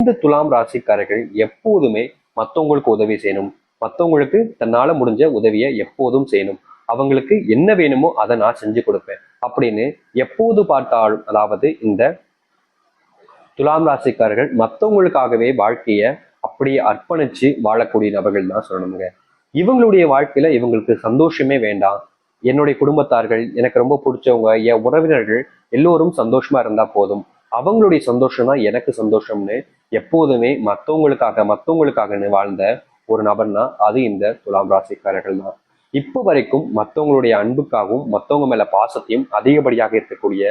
இந்த துலாம் ராசிக்காரர்கள் எப்போதுமே மற்றவங்களுக்கு உதவி செய்யணும், மற்றவங்களுக்கு தன்னால முடிஞ்ச உதவியை எப்போதும் செய்யணும், அவங்களுக்கு என்ன வேணுமோ அதை நான் செஞ்சு கொடுப்பேன் அப்படின்னு எப்போது பார்த்தாலும், அதாவது இந்த துலாம் ராசிக்காரர்கள் மற்றவங்களுக்காகவே வாழ்க்கைய அப்படியே அர்ப்பணிச்சு வாழக்கூடிய நபர்கள் தான் சொல்லணுங்க. இவங்களுடைய வாழ்க்கையில இவங்களுக்கு சந்தோஷமே வேண்டாம், என்னுடைய குடும்பத்தார்கள், எனக்கு ரொம்ப பிடிச்சவங்க, என் உறவினர்கள் எல்லோரும் சந்தோஷமா இருந்தா போதும், அவங்களுடைய சந்தோஷம் தான் எனக்கு சந்தோஷம்னு எப்போதுமே மற்றவங்களுக்காகன்னு வாழ்ந்த ஒரு நபர்னா அது இந்த துலாம் ராசிக்காரர்கள் தான். இப்போ வரைக்கும் மற்றவங்களுடைய அன்புக்காகவும் மற்றவங்க மேல பாசத்தையும் அதிகப்படியாக இருக்கக்கூடிய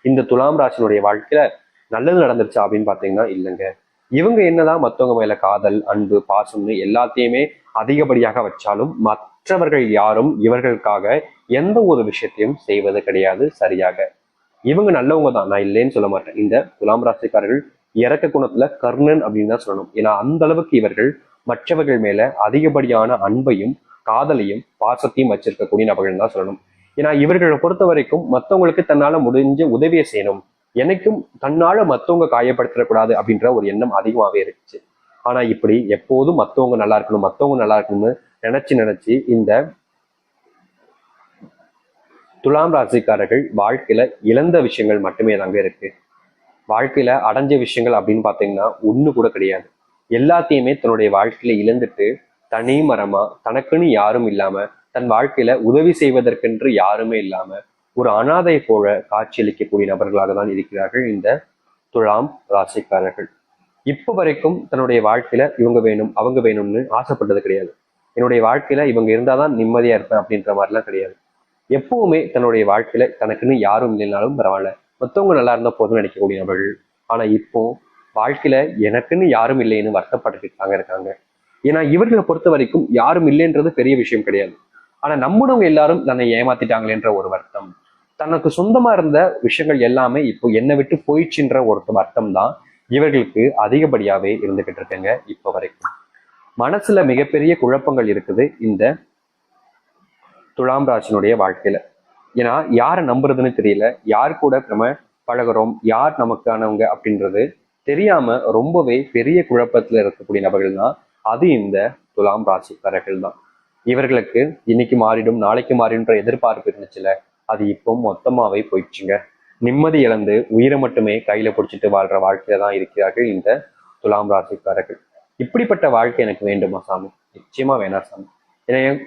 இந்த துலாம் ராசினுடைய வாழ்க்கையில நல்லது நடந்துருச்சா அப்படின்னு பாத்தீங்கன்னா இல்லைங்க. இவங்க என்னதான் மற்றவங்க மேல காதல், அன்பு, பாசம்னு எல்லாத்தையுமே அதிகப்படியாக வச்சாலும் மற்றவர்கள் யாரும் இவர்களுக்காக எந்த ஒரு விஷயத்தையும் செய்வது கிடையாது சரியாக. இவங்க நல்லவங்க தான், நான் இல்லைன்னு சொல்ல மாட்டேன். இந்த துலாம் ராசிக்காரர்கள் இறக்க குணத்துல கர்ணன் அப்படின்னு தான் சொல்லணும். ஏன்னா அந்த அளவுக்கு இவர்கள் மற்றவர்கள் மேல அதிகப்படியான அன்பையும் காதலையும் பாசத்தையும் வச்சிருக்கக்கூடிய நபர்கள் தான் சொல்லணும். ஏன்னா இவர்களை பொறுத்த வரைக்கும் மற்றவங்களுக்கு தன்னால முடிஞ்ச உதவியை செய்யணும், எனக்கும் தன்னால மற்றவங்க காயப்படுத்திடக்கூடாது அப்படின்ற ஒரு எண்ணம் அதிகமாகவே இருந்துச்சு. ஆனா இப்படி எப்போதும் மற்றவங்க நல்லா இருக்கணும்னு நினைச்சு இந்த துலாம் ராசிக்காரர்கள் வாழ்க்கையில இழந்த விஷயங்கள் மட்டுமே தாங்க இருக்கு. வாழ்க்கையில அடைஞ்ச விஷயங்கள் அப்படின்னு பாத்தீங்கன்னா ஒண்ணு கூட கிடையாது. எல்லாத்தையுமே தன்னுடைய வாழ்க்கையில இழந்துட்டு தனி மரமா, தனக்குன்னு யாரும் இல்லாம, தன் வாழ்க்கையில உதவி செய்வதற்கென்று யாருமே இல்லாம ஒரு அனாதை போல காட்சியளிக்கக்கூடிய நபர்களாக தான் இருக்கிறார்கள் இந்த துலாம் ராசிக்காரர்கள். இப்ப வரைக்கும் தன்னுடைய வாழ்க்கையில இவங்க வேணும் அவங்க வேணும்னு ஆசைப்பட்டது கிடையாது. என்னுடைய வாழ்க்கையில இவங்க இருந்தாதான் நிம்மதியா இருப்பேன் அப்படின்ற மாதிரிலாம் கிடையாது. எப்பவுமே தன்னுடைய வாழ்க்கையில தனக்குன்னு யாரும் இல்லைனாலும் பரவாயில்ல, மற்றவங்க நல்லா இருந்தா போதும்னு நினைக்கக்கூடிய நபர்கள். ஆனா இப்போ வாழ்க்கையில எனக்குன்னு யாரும் இல்லைன்னு வருத்தப்பட்டுட்டாங்க இருக்காங்க. ஏன்னா இவர்களை பொறுத்த வரைக்கும் யாரும் இல்லைன்றது பெரிய விஷயம் கிடையாது. ஆனா நம்மளவங்க எல்லாரும் தன்னை ஏமாத்திட்டாங்களேன்ற ஒரு வருத்தம், தனக்கு சொந்தமா இருந்த விஷயங்கள் எல்லாமே இப்போ என்னை விட்டு போயிடுச்சுன்ற ஒரு வருத்தம் தான் இவர்களுக்கு அதிகப்படியாவே இருந்துகிட்டு இருக்குங்க. இப்போ வரைக்கும் மனசுல மிகப்பெரிய குழப்பங்கள் இருக்குது இந்த துலாம் ராசினுடைய வாழ்க்கையில. ஏன்னா யாரை நம்புறதுன்னு தெரியல, யார் கூட நம்ம பழகிறோம், யார் நமக்கானவங்க அப்படின்றது தெரியாம ரொம்பவே பெரிய குழப்பத்துல இருக்கக்கூடிய நபர்கள் தான் அது இந்த துலாம் ராசிக்காரர்கள் தான். இவர்களுக்கு இன்னைக்கு மாறிடும் நாளைக்கு மாறிடும்ன்ற எதிர்பார்ப்பு இருந்துச்சுல, அது இப்போ மொத்தமாவே போயிடுச்சுங்க. நிம்மதி இழந்து உயிரை மட்டுமே கையில பிடிச்சிட்டு வாழ்ற வாழ்க்கையில தான் இருக்கிறார்கள் இந்த துலாம் ராசிக்காரர்கள். இப்படிப்பட்ட வாழ்க்கை எனக்கு வேண்டுமா சாமி? நிச்சயமா வேணாம் சாமி.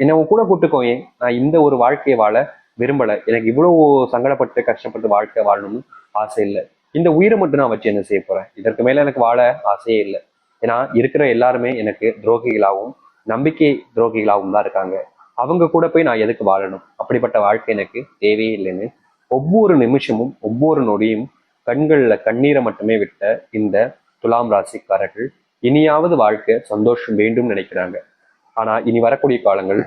என்னை கூட கூட்டுக்கோயே, நான் இந்த ஒரு வாழ்க்கையை வாழ விரும்பல, எனக்கு இவ்வளவு சங்கடப்பட்டு கஷ்டப்பட்டு வாழ்க்கை வாழணும்னு ஆசை இல்லை, இந்த உயிரை மட்டும் நான் வச்சு என்ன செய்ய போறேன், இதற்கு மேல எனக்கு வாழ ஆசையே இல்லை. ஏன்னா இருக்கிற எல்லாருமே எனக்கு துரோகிகளாகவும் நம்பிக்கை துரோகிகளாகவும் தான் இருக்காங்க, அவங்க கூட போய் நான் எதுக்கு வாழணும், அப்படிப்பட்ட வாழ்க்கை எனக்கு தேவையே இல்லைன்னு ஒவ்வொரு நிமிஷமும் ஒவ்வொரு நொடியும் கண்கள்ல கண்ணீரை மட்டுமே விட்ட இந்த துலாம் ராசிக்காரர்கள் இனியாவது வாழ்க்கை சந்தோஷம் வேண்டும் நினைக்கிறாங்க. ஆனா இனி வரக்கூடிய காலங்கள்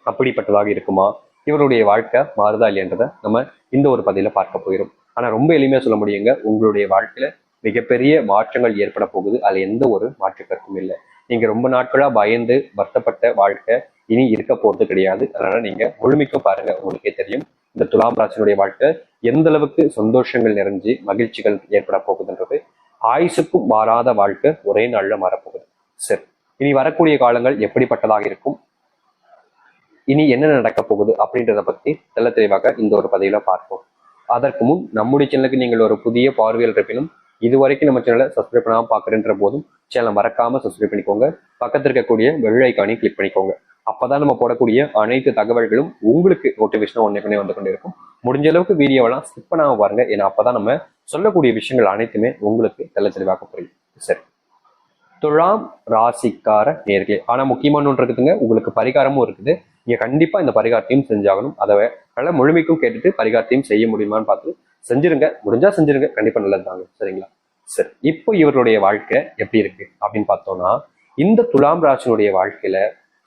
அப்படிப்பட்டதாக இருக்குமா, இவருடைய வாழ்க்கை மாறுதா இல்லையன்றதை நம்ம இந்த ஒரு பதில பார்க்க போயிடும். ஆனா ரொம்ப எளிமையா சொல்ல முடியுங்க, உங்களுடைய வாழ்க்கையில மிகப்பெரிய மாற்றங்கள் ஏற்பட போகுது, அதுல எந்த ஒரு மாற்று கருத்தும் இல்லை. நீங்க ரொம்ப நாட்களா பயந்து வருத்தப்பட்ட வாழ்க்கை இனி இருக்க போறது கிடையாது. அதனால நீங்க முழுமைக்க பாருங்க, உங்களுக்கே தெரியும் இந்த துலாம் ராசினுடைய வாழ்க்கை எந்த அளவுக்கு சந்தோஷங்கள் நிறைஞ்சு மகிழ்ச்சிகள் ஏற்பட போகுதுன்றது. ஆயுசுக்கும் மாறாத வாழ்க்கை ஒரே நாள்ல மாறப்போகுது. சரி, இனி வரக்கூடிய காலங்கள் எப்படிப்பட்டதாக இருக்கும், இனி என்ன நடக்க போகுது அப்படின்றத பத்தி தெல்ல தெளிவாக இந்த ஒரு பதிவுல பார்ப்போம். அதற்கு முன் நம்முடைய சேனலுக்கு நீங்கள் ஒரு புதிய பார்வையில் இருப்பினும் இதுவரைக்கும் நம்ம சேனலை சப்ஸ்கிரைப் பண்ணாம பாக்குறேன்ற போதும் சேனலை மறக்காம சப்ஸ்கிரைப் பண்ணிக்கோங்க, பக்கத்தில் இருக்கக்கூடிய பெல் ஐக்கானை கிளிக் பண்ணிக்கோங்க. அப்பதான் நம்ம போடக்கூடிய அனைத்து தகவல்களும் உங்களுக்கு நோட்டிபிகேஷன் ஒன்னே வந்து கொண்டே இருக்கும். முடிஞ்ச அளவுக்கு வீடியோவெல்லாம் ஸ்கிப் பண்ணாம பாருங்க, ஏன்னா அப்பதான் நம்ம சொல்லக்கூடிய விஷயங்கள் அனைத்துமே உங்களுக்கு தெல்ல தெளிவாக புரியும். சரி, துலாம் ராசிக்கார நேர்களே, ஆனா முக்கியமான ஒன்று இருக்குதுங்க, உங்களுக்கு பரிகாரமும் இருக்குது. நீங்க கண்டிப்பா இந்த பரிகாரத்தையும் செஞ்சாகணும். அதை நல்லா முழுமைக்கும் கேட்டுட்டு பரிகாரத்தையும் செய்ய முடியுமான்னு பார்த்து செஞ்சிருங்க, முடிஞ்சா செஞ்சிருங்க, கண்டிப்பா நல்லது தாங்க. சரிங்களா? சரி, இப்போ இவருடைய வாழ்க்கை எப்படி இருக்கு அப்படின்னு பார்த்தோம்னா, இந்த துலாம் ராசினுடைய வாழ்க்கையில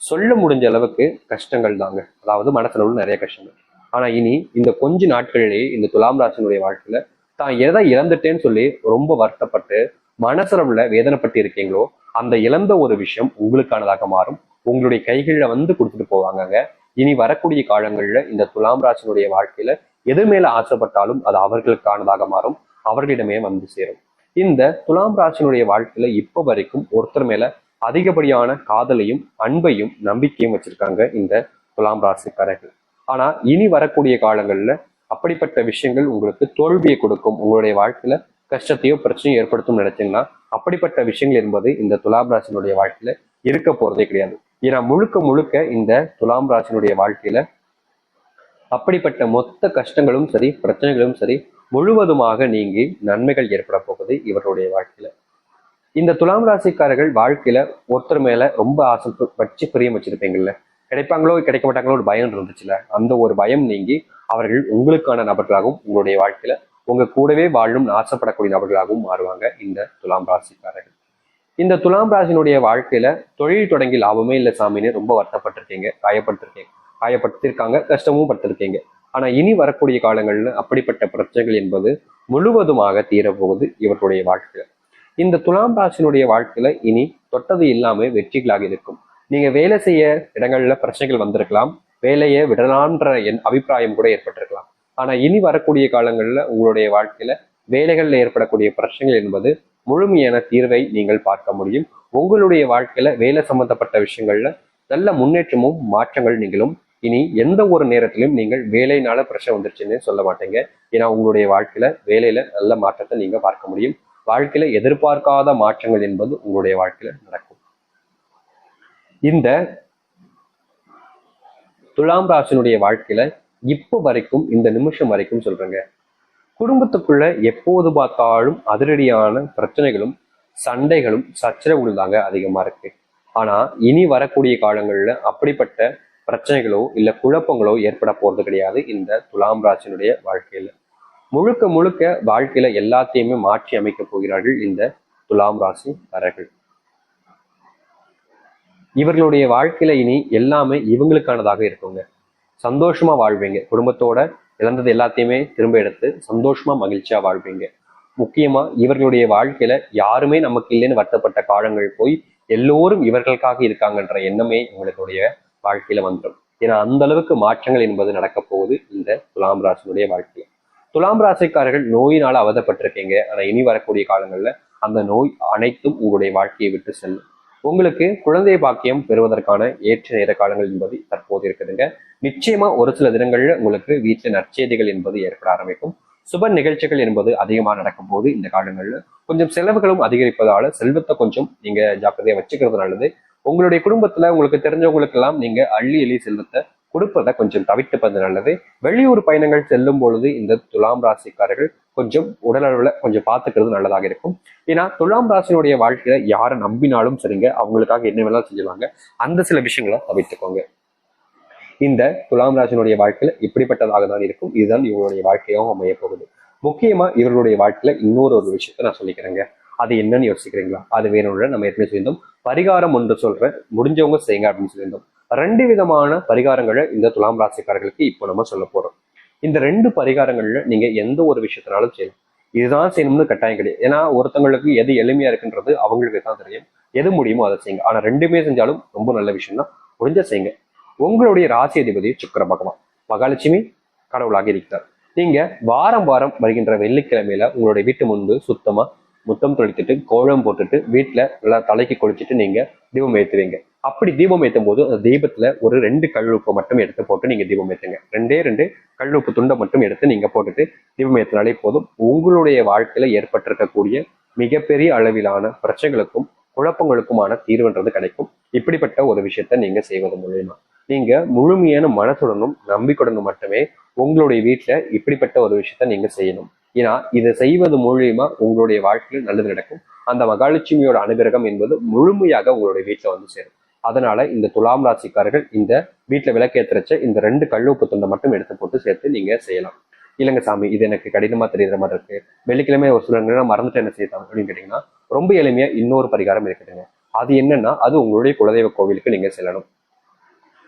சொல்ல முடிஞ்ச அளவுக்கு கஷ்டங்கள் தாங்க, அதாவது மனசுல உள்ள நிறைய கஷ்டங்கள். ஆனா இனி இந்த கொஞ்ச நாட்களிலேயே இந்த துலாம் ராசினுடைய வாழ்க்கையில தான் எதை இழந்துட்டேன்னு சொல்லி ரொம்ப வருத்தப்பட்டு மனசளவுல வேதனைப்பட்டு இருக்கீங்களோ, அந்த இழந்த ஒரு விஷயம் உங்களுக்கானதாக மாறும், உங்களுடைய கைகளில் வந்து கொடுத்துட்டு போவாங்க. இனி வரக்கூடிய காலங்கள்ல இந்த துலாம் ராசினுடைய வாழ்க்கையில எது மேல ஆசைப்பட்டாலும் அது அவர்களுக்கானதாக மாறும், அவர்களிடமே வந்து சேரும். இந்த துலாம் ராசினுடைய வாழ்க்கையில இப்ப வரைக்கும் ஒருத்தர் மேல அதிகப்படியான காதலையும் அன்பையும் நம்பிக்கையும் வச்சிருக்காங்க இந்த துலாம் ராசிக்காரர்கள். ஆனா இனி வரக்கூடிய காலங்கள்ல அப்படிப்பட்ட விஷயங்கள் உங்களுக்கு தோல்வியை கொடுக்கும், உங்களுடைய வாழ்க்கையில கஷ்டத்தையோ பிரச்சனையும் ஏற்படுத்தும் நினைச்சீங்கன்னா அப்படிப்பட்ட விஷயங்கள் என்பது இந்த துலாம் ராசினுடைய வாழ்க்கையில இருக்க போறதே கிடையாது. ஏன்னா முழுக்க முழுக்க இந்த துலாம் ராசினுடைய வாழ்க்கையில அப்படிப்பட்ட மொத்த கஷ்டங்களும் சரி பிரச்சனைகளும் சரி முழுவதுமாக நீங்கி நன்மைகள் ஏற்பட போகுது இவருடைய வாழ்க்கையில. இந்த துலாம் ராசிக்காரர்கள் வாழ்க்கையில ஒருத்தர் மேல ரொம்ப ஆசை வச்சு பிரியம் வச்சிருப்பீங்கல்ல, கிடைப்பாங்களோ கிடைக்க மாட்டாங்களோ ஒரு பயம் இருந்துச்சுல, அந்த ஒரு பயம் நீங்கி அவர்கள் உங்களுக்கான நபர்களாகவும் உங்களுடைய வாழ்க்கையில உங்க கூடவே வாழும் ஆசைப்படக்கூடிய நபர்களாகவும் மாறுவாங்க இந்த துலாம் ராசிக்காரர்கள். இந்த துலாம் ராசினுடைய வாழ்க்கையில தொழில் தொடங்கி லாபமே இல்லை சாமின்னு ரொம்ப வருத்தப்பட்டிருக்கீங்க, காயப்படுத்திருக்காங்க, கஷ்டமும் பட்டிருக்கீங்க. ஆனா இனி வரக்கூடிய காலங்கள்ல அப்படிப்பட்ட பிரச்சனைகள் என்பது முழுவதுமாக தீரப்போகுது இவர்களுடைய வாழ்க்கையில. இந்த துலாம் ராசினுடைய வாழ்க்கையில இனி தொட்டது இல்லாம வெற்றிகளாக இருக்கும். நீங்க வேலை செய்ய இடங்கள்ல பிரச்சனைகள் வந்திருக்கலாம், வேலையை விடலான்ற அபிப்பிராயம் கூட ஏற்பட்டிருக்கலாம். ஆனா இனி வரக்கூடிய காலங்கள்ல உங்களுடைய வாழ்க்கையில வேலைகள்ல ஏற்படக்கூடிய பிரச்சனைகள் என்பது முழுமையான தீர்வை நீங்கள் பார்க்க முடியும். உங்களுடைய வாழ்க்கையில வேலை சம்பந்தப்பட்ட விஷயங்கள்ல நல்ல முன்னேற்றமும் மாற்றங்கள் நீங்களும் இனி எந்த ஒரு நேரத்திலும் நீங்கள் வேலையினால பிரச்சனை வந்துருச்சுன்னு சொல்ல மாட்டீங்க. ஏன்னா உங்களுடைய வாழ்க்கையில வேலையில நல்ல மாற்றத்தை நீங்க பார்க்க முடியும். வாழ்க்கையில எதிர்பார்க்காத மாற்றங்கள் என்பது உங்களுடைய வாழ்க்கையில நடக்கும். இந்த துலாம் ராசினுடைய வாழ்க்கையில இப்போ வரைக்கும் இந்த நிமிஷம் வரைக்கும் சொல்றேங்க, குடும்பத்துக்குள்ள எப்போது பார்த்தாலும் அதிரடியான பிரச்சனைகளும் சண்டைகளும் சச்சரவுகள் தாங்க அதிகமா இருக்கு. ஆனா இனி வரக்கூடிய காலங்கள்ல அப்படிப்பட்ட பிரச்சனைகளோ இல்ல குழப்பங்களோ ஏற்பட போறது கிடையாது இந்த துலாம் ராசினுடைய வாழ்க்கையில. முழுக்க முழுக்க வாழ்க்கையில எல்லாத்தையுமே மாற்றி அமைக்க போகிறார்கள் இந்த துலாம் ராசிக்காரர்கள். இவர்களுடைய வாழ்க்கையில இனி எல்லாமே இவங்களுக்கானதாக இருக்குங்க. சந்தோஷமா வாழ்வீங்க, குடும்பத்தோட இழந்தது எல்லாத்தையுமே திரும்ப எடுத்து சந்தோஷமா மகிழ்ச்சியா வாழ்வீங்க. முக்கியமா இவர்களுடைய வாழ்க்கையில யாருமே நமக்கு இல்லைன்னு வருத்தப்பட்ட காலங்கள் போய் எல்லோரும் இவர்களுக்காக இருக்காங்கன்ற எண்ணமே உங்களுடைய வாழ்க்கையில வந்துடும். ஏன்னா அந்த அளவுக்கு மாற்றங்கள் என்பது நடக்க போகுது இந்த துலாம் ராசினுடைய வாழ்க்கையில. துலாம் ராசிக்காரர்கள் நோயினால அவதப்பட்டிருக்கீங்க, ஆனா இனி வரக்கூடிய காலங்கள்ல அந்த நோய் அனைத்தும் உங்களுடைய வாழ்க்கையை விட்டு செல்லும். உங்களுக்கு குழந்தை பாக்கியம் பெறுவதற்கான ஏற்ற நேர காலங்கள் என்பது தற்போது இருக்குதுங்க. நிச்சயமா ஒரு சில தினங்கள்ல உங்களுக்கு வீட்டுல நற்செய்திகள் என்பது ஏற்பட ஆரம்பிக்கும். சுப நிகழ்ச்சிகள் என்பது அதிகமாக நடக்கும் போது இந்த காலங்கள்ல கொஞ்சம் செலவுகளும் அதிகரிப்பதால செல்வத்தை கொஞ்சம் நீங்க ஜாக்கிரதையா வச்சுக்கிறது நல்லது. உங்களுடைய குடும்பத்துல உங்களுக்கு தெரிஞ்சவங்களுக்கு எல்லாம் நீங்க அள்ளி எள்ளி செல்வத்தை கொடுப்பதை கொஞ்சம் தவிர்த்துப்பது நல்லது. வெளியூர் பயணங்கள் செல்லும் பொழுது இந்த துலாம் ராசிக்காரர்கள் கொஞ்சம் உடல் அளவுல கொஞ்சம் பார்த்துக்கிறது நல்லதாக இருக்கும். ஏன்னா துலாம் ராசினுடைய வாழ்க்கையில யாரை நம்பினாலும் சரிங்க, அவங்களுக்காக என்ன வேணாலும் செஞ்சுவாங்க. அந்த சில விஷயங்களை தவிர்த்துக்கோங்க. இந்த துலாம் ராசினுடைய வாழ்க்கையில இப்படிப்பட்டதாக தான் இருக்கும். இதுதான் இவங்களுடைய வாழ்க்கையாகவும் அமைய போகுது. முக்கியமா இவர்களுடைய வாழ்க்கையில இன்னொரு ஒரு விஷயத்த நான் சொல்லிக்கிறேங்க. அது என்னன்னு யோசிக்கிறீங்களா? அது வேணும்னு நம்ம ஏற்கனவே சொல்லியிருந்தோம். பரிகாரம் ஒன்று சொல்றேன், முடிஞ்சவங்க செய்யுங்க அப்படின்னு சொல்லியிருந்தோம். 2 விதமான பரிகாரங்களை இந்த துலாம் ராசிக்காரர்களுக்கு இப்போ நம்ம சொல்ல போறோம். இந்த 2 பரிகாரங்கள்ல நீங்க எந்த ஒரு விஷயத்தினாலும் செய்யலாம். இதுதான் செய்யணும்னு கட்டாயம் கிடையாது. ஏன்னா ஒருத்தவங்களுக்கு எது எளிமையா இருக்குன்றது அவங்களுக்கு தான் தெரியும். எது முடியுமோ அதை செய்யுங்க. ஆனா 2மே செஞ்சாலும் ரொம்ப நல்ல விஷயம் தான், முடிஞ்ச செய்யுங்க. உங்களுடைய ராசி அதிபதி சுக்கிர பகவான், மகாலட்சுமி கடவுளாக இருக்கிறார். நீங்க வாரம் வாரம் வருகின்ற வெள்ளிக்கிழமையில உங்களுடைய வீட்டு முன்பு சுத்தமா முத்தம் தொளித்துட்டு கோலம் போட்டுட்டு வீட்டுல நல்லா தலைக்கு குளிச்சுட்டு நீங்க தீபம் ஏற்றுவீங்க. அப்படி தீபம் ஏற்றும் போது அந்த தீபத்துல ஒரு 2 கல்லுப்பு மட்டும் எடுத்து போட்டு நீங்க தீபம் ஏற்றுங்க. 2 கல்லுப்பு துண்டை மட்டும் எடுத்து நீங்க போட்டுட்டு தீபம் ஏற்றினாலே போதும். உங்களுடைய வாழ்க்கையில ஏற்பட்டிருக்கக்கூடிய மிகப்பெரிய அளவிலான பிரச்சனைகளுக்கும் குழப்பங்களுக்குமான தீர்வுன்றது கிடைக்கும். இப்படிப்பட்ட ஒரு விஷயத்த நீங்க செய்வது மூலியமா நீங்க முழுமையான மனசுடனும் நம்பிக்கையுடனும் மட்டுமே உங்களுடைய வீட்டுல இப்படிப்பட்ட ஒரு விஷயத்த நீங்க செய்யணும். ஏன்னா இதை செய்வது மூலியமா உங்களுடைய வாழ்க்கையில் நல்லது நடக்கும். அந்த மகாலட்சுமியோட அனுகிரகம் என்பது முழுமையாக உங்களுடைய வீட்டுல வந்து சேரும். அதனால இந்த துலாம் ராசிக்காரர்கள் இந்த வீட்டுல விளக்கேற்றச்ச இந்த 2 கல்லுப்பு துண்டை மட்டும் எடுத்து போட்டு சேர்த்து நீங்க செய்யலாம். இல்லைங்க சாமி, இது எனக்கு கடினமா தெரியுற மாதிரி இருக்கு, வெள்ளிக்கிழமை ஒரு சில நேரம் மறந்துட்டு என்ன செய்யலாம் அப்படின்னு கேட்டீங்கன்னா, ரொம்ப எளிமையா இன்னொரு பரிகாரம் இருக்குதுங்க. அது என்னன்னா, அது உங்களுடைய குலதெய்வ கோவிலுக்கு நீங்க செல்லணும்.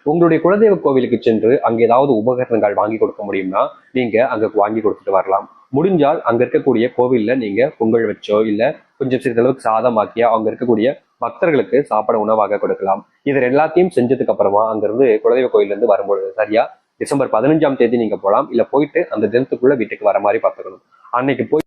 உங்களுடைய குலதெய்வ கோவிலுக்கு சென்று அங்க ஏதாவது உபகரணங்கள் வாங்கி கொடுக்க முடியும்னா நீங்க அங்க வாங்கி கொடுத்துட்டு வரலாம். முடிஞ்சால் அங்க இருக்கக்கூடிய கோவில்ல நீங்க பொங்கல் வச்சோ இல்ல கொஞ்சம் சிறிதளவுக்கு சாதமாக்கியா அங்க இருக்கக்கூடிய பக்தர்களுக்கு சாப்பாடு உணவாக கொடுக்கலாம். இது எல்லாத்தையும் செஞ்சதுக்கு அப்புறமா அங்கிருந்து குலதெய்வ கோயில்ல இருந்து வரும்பொழுது சரியா டிசம்பர் 15ஆம் தேதி நீங்க போகலாம். இல்ல போயிட்டு அந்த தினத்துக்குள்ள வீட்டுக்கு வர மாதிரி பார்த்துக்கணும். அன்னைக்கு போய்